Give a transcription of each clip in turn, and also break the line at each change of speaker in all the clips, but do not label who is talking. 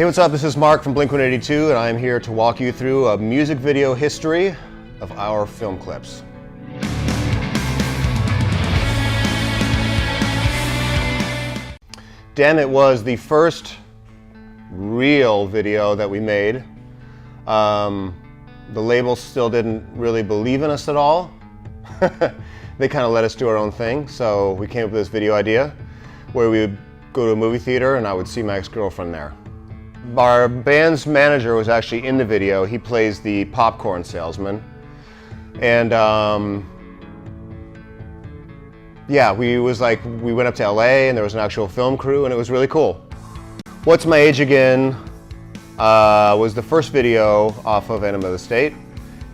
Hey, what's up? This is Mark from blink-182, and I'm here to walk you through a music video history of our film clips. Damn It was the first real video that we made. The label still didn't really believe in us at all. They kind of let us do our own thing, so we came up with this video idea where we would go to a movie theater and I would see my ex-girlfriend there. Our band's manager was actually in the video. He plays the popcorn salesman. And yeah, we went up to LA and there was an actual film crew and it was really cool. What's My Age Again was the first video off of Enema of the State.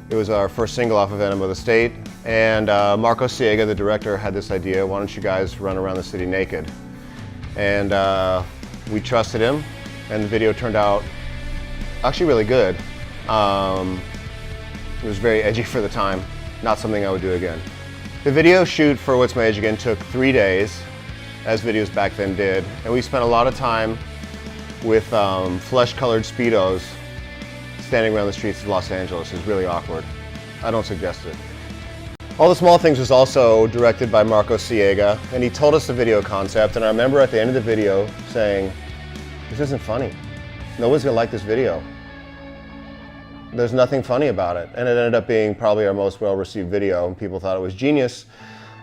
It was our first single off of Enema of the State. And Marco Siega, the director, had this idea, why don't you guys run around the city naked? And we trusted him, and the video turned out actually really good. It was very edgy for the time, not something I would do again. The video shoot for What's My Age Again took 3 days, as videos back then did, and we spent a lot of time with flesh-colored Speedos standing around the streets of Los Angeles. It was really awkward. I don't suggest it. All the Small Things was also directed by Marco Siega, and he told us the video concept, and I remember at the end of the video saying, this isn't funny. Nobody's gonna like this video. There's nothing funny about it. And it ended up being probably our most well-received video, and people thought it was genius.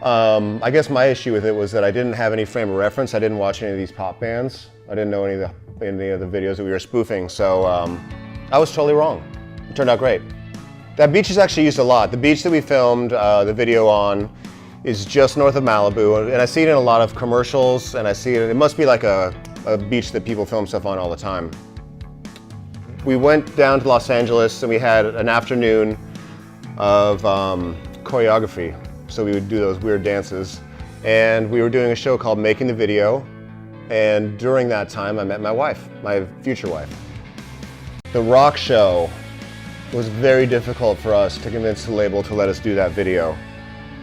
I guess my issue with it was that I didn't have any frame of reference. I didn't watch any of these pop bands. I didn't know any of the videos that we were spoofing, so I was totally wrong. It turned out great. That beach is actually used a lot. The beach that we filmed the video on is just north of Malibu, and I see it in a lot of commercials, and I see it must be like a beach that people film stuff on all the time. We went down to Los Angeles and we had an afternoon of choreography. So we would do those weird dances, and we were doing a show called Making the Video, and during that time I met my wife, my future wife. The rock show was very difficult for us to convince the label to let us do that video.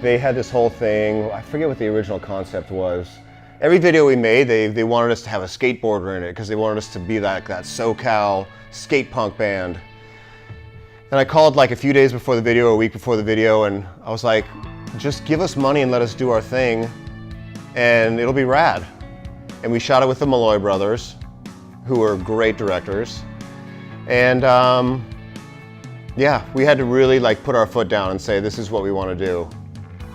They had this whole thing, I forget what the original concept was. Every video we made, they wanted us to have a skateboarder in it because they wanted us to be that SoCal skate punk band. And I called like a few days before the video, or a week before the video, and I was like, just give us money and let us do our thing and it'll be rad. And we shot it with the Malloy brothers, who were great directors. And yeah, we had to really put our foot down and say, this is what we want to do.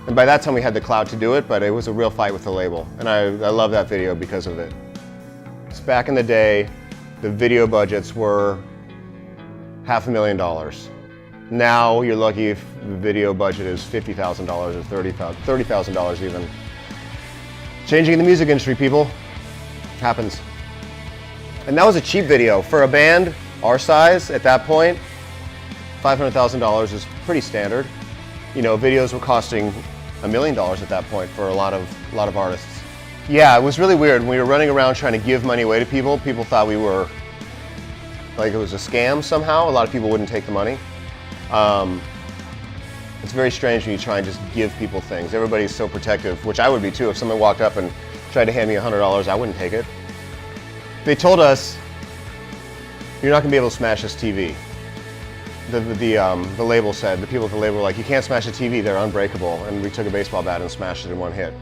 And by that time we had the clout to do it, but it was a real fight with the label. And I love that video because of it. Back in the day, the video budgets were $500,000. Now you're lucky if the video budget is $50,000 or $30,000 even. Changing in the music industry, people. Happens. And that was a cheap video. For a band our size at that point, $500,000 is pretty standard. You know, videos were costing $1 million at that point for a lot of artists. Yeah, it was really weird. When we were running around trying to give money away to people, people thought we were, like it was a scam somehow. A lot of people wouldn't take the money. It's very strange when you try and just give people things. Everybody's so protective, which I would be too. If someone walked up and tried to hand me $100, I wouldn't take it. They told us, you're not gonna be able to smash this TV. The label said, the people at the label were like, you can't smash a TV, they're unbreakable. And we took a baseball bat and smashed it in one hit.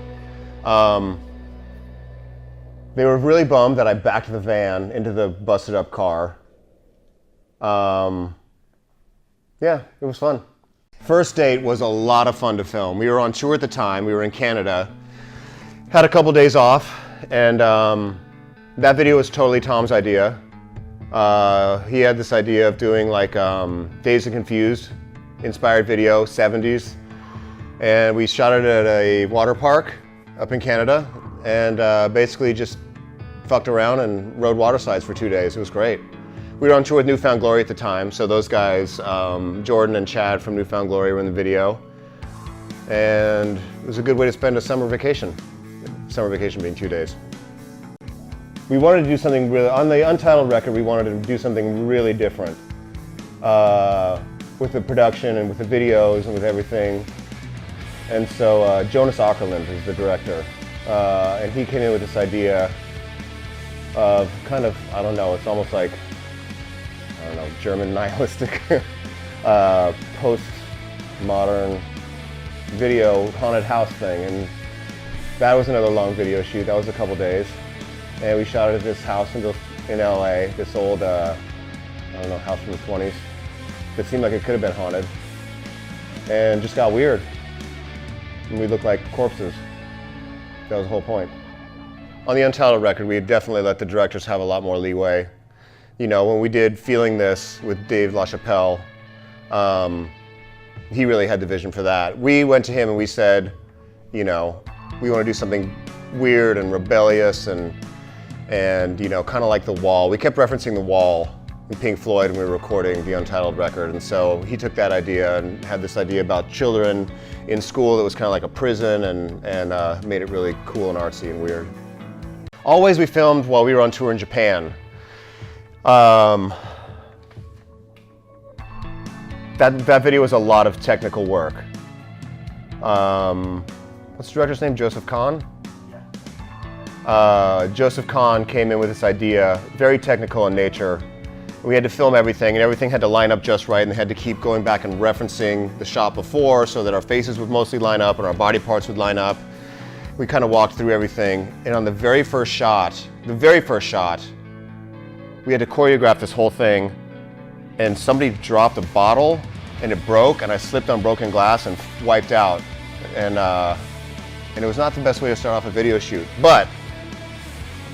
They were really bummed that I backed the van into the busted up car. Yeah, it was fun. First Date was a lot of fun to film. We were on tour at the time, we were in Canada, had a couple days off, and that video was totally Tom's idea. He had this idea of doing Dazed and Confused inspired video, 70s. And we shot it at a water park up in Canada and basically just fucked around and rode water slides for 2 days. It was great. We were on tour with New Found Glory at the time, so those guys, Jordan and Chad from New Found Glory, were in the video. And it was a good way to spend a summer vacation. Summer vacation being 2 days. We wanted to do something really, on the Untitled record, we wanted to do something really different with the production and with the videos and with everything. And so Jonas Åkerlund is the director, and he came in with this idea of kind of, I don't know, it's almost like, I don't know, German nihilistic post-modern video haunted house thing. And that was another long video shoot. That was a couple days. And we shot it at this house in LA, this old, I don't know, house from the 20s. That seemed like it could have been haunted. And just got weird. And we looked like corpses. That was the whole point. On the Untitled record, we definitely let the directors have a lot more leeway. You know, when we did Feeling This with Dave LaChapelle, he really had the vision for that. We went to him and we said, you know, we want to do something weird and rebellious and you know, kind of like The Wall. We kept referencing The Wall in Pink Floyd when we were recording the Untitled record, and so he took that idea and had this idea about children in school that was kind of like a prison and made it really cool and artsy and weird. Always we filmed while we were on tour in Japan. That video was a lot of technical work. What's the director's name? Joseph Kahn? Yeah. Joseph Kahn came in with this idea, very technical in nature. We had to film everything, and everything had to line up just right, and they had to keep going back and referencing the shot before so that our faces would mostly line up and our body parts would line up. We kind of walked through everything, and on the very first shot, we had to choreograph this whole thing, and somebody dropped a bottle and it broke, and I slipped on broken glass and wiped out. And it was not the best way to start off a video shoot, but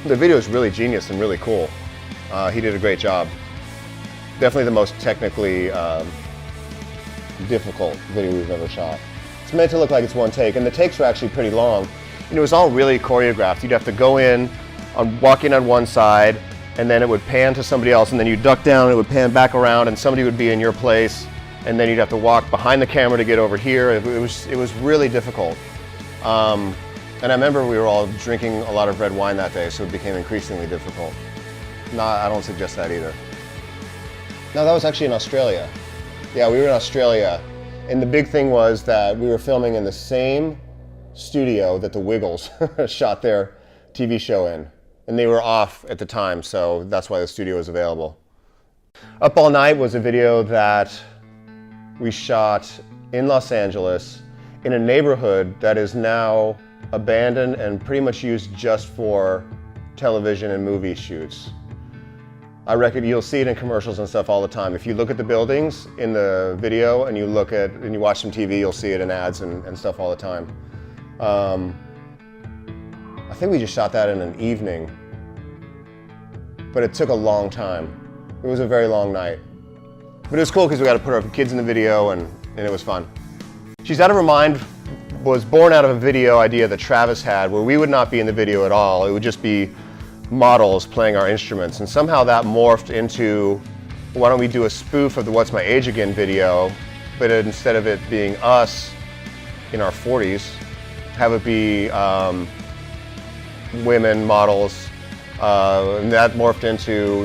the video is really genius and really cool. He did a great job. Definitely the most technically difficult video we've ever shot. It's meant to look like it's one take, and the takes were actually pretty long. And it was all really choreographed. You'd have to go in, walk in on one side, and then it would pan to somebody else, and then you'd duck down, and it would pan back around, and somebody would be in your place, and then you'd have to walk behind the camera to get over here. It was really difficult. And I remember we were all drinking a lot of red wine that day, so it became increasingly difficult. No, I don't suggest that either. No, that was actually in Australia. Yeah, we were in Australia, and the big thing was that we were filming in the same studio that the Wiggles shot their TV show in. And they were off at the time, so that's why the studio was available. Up All Night was a video that we shot in Los Angeles in a neighborhood that is now abandoned and pretty much used just for television and movie shoots. I reckon you'll see it in commercials and stuff all the time. If you look at the buildings in the video and you watch some TV, you'll see it in ads and stuff all the time. I think we just shot that in an evening, but it took a long time. It was a very long night. But it was cool because we got to put our kids in the video and it was fun. She's Out of Her Mind was born out of a video idea that Travis had where we would not be in the video at all. It would just be models playing our instruments, and somehow that morphed into, why don't we do a spoof of the What's My Age Again video, but instead of it being us in our 40s, have it be women models, and that morphed into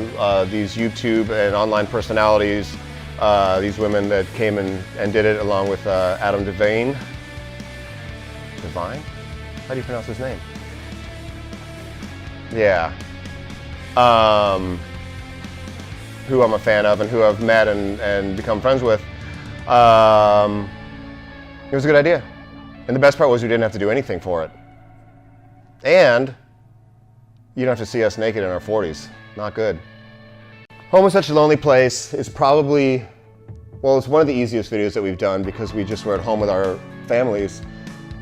these YouTube and online personalities, these women that came and did it along with Adam Devine. Devine? How do you pronounce his name? Yeah. Who I'm a fan of and who I've met and become friends with. It was a good idea. And the best part was we didn't have to do anything for it. And you don't have to see us naked in our 40s. Not good. Home is Such a Lonely Place is probably, well, it's one of the easiest videos that we've done because we just were at home with our families.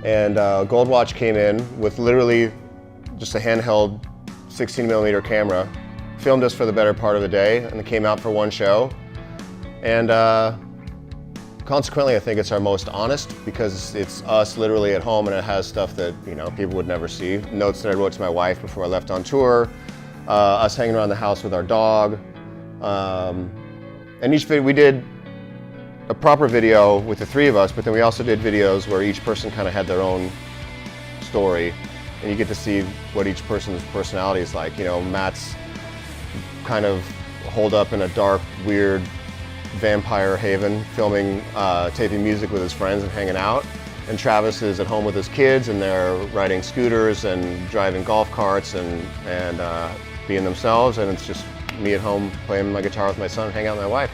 And Goldwatch came in with literally just a handheld 16mm camera, filmed us for the better part of the day, and it came out for one show. And consequently, I think it's our most honest because it's us literally at home, and it has stuff that, you know, people would never see. Notes that I wrote to my wife before I left on tour, us hanging around the house with our dog. And each video, we did a proper video with the three of us, but then we also did videos where each person kind of had their own story, and you get to see what each person's personality is like. You know, Matt's kind of holed up in a dark, weird vampire haven, filming, taping music with his friends and hanging out. And Travis is at home with his kids, and they're riding scooters and driving golf carts and being themselves, and it's just me at home playing my guitar with my son and hanging out with my wife.